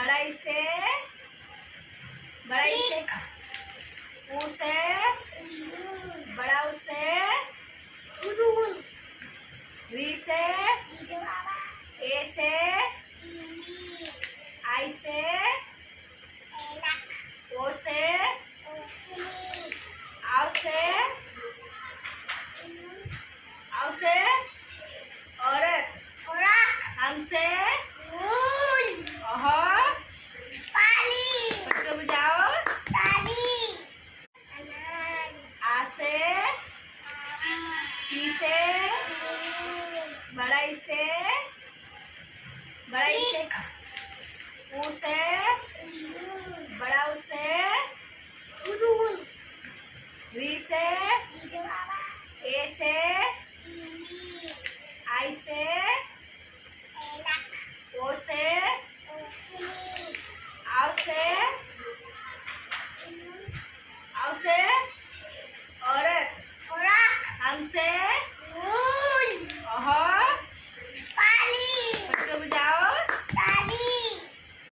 बड़ा इसे ऊ से बड़ा उसे री से ए से आई से ओ से आव से औरत अंग से बच्चों बजाओ आ से ई से बड़ा इसे ऊ से बड़ा उसे री से ए से